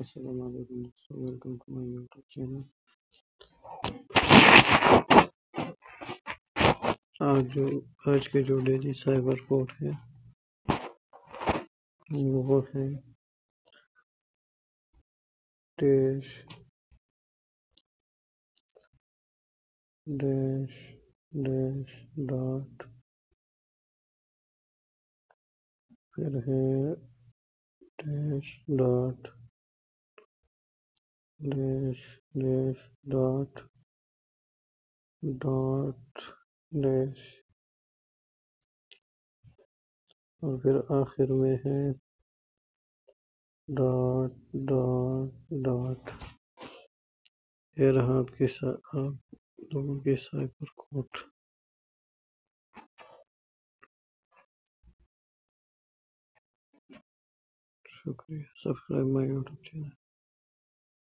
السلام علیکم دوستوں، welcome to my YouTube channel. آج کے جو ڈیلی سائبر کوڈ ہے وہ ہے ڈیش ڈیش ڈیش ڈاٹ، پھر ہے dash dot dash dash dot dot dash, اور پھر آخر میں ہے ڈاٹ ڈاٹ ڈاٹ۔ یہ رہا آپ لوگوں کی سائبر کوڈ۔ شکریہ، سبسکرائب مائی یوٹیوب چینل۔